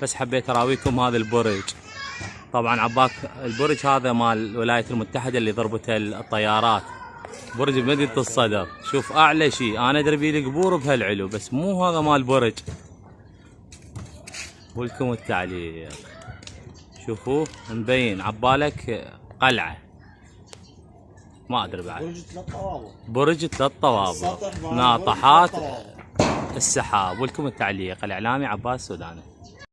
بس حبيت اراويكم هذا البرج. طبعا عباك البرج هذا مال الولايات المتحدة اللي ضربته الطيارات، برج بمدينة الصدر. شوف اعلى شيء، انا ادري بيه قبور بهالعلو بس مو هذا مال برج. ولكم التعليق، شوفوه مبين عبالك قلعة، ما ادري بعد. برج 3 طوابق، ناطحات السحاب. ولكم التعليق، الاعلامي عباس سوداني.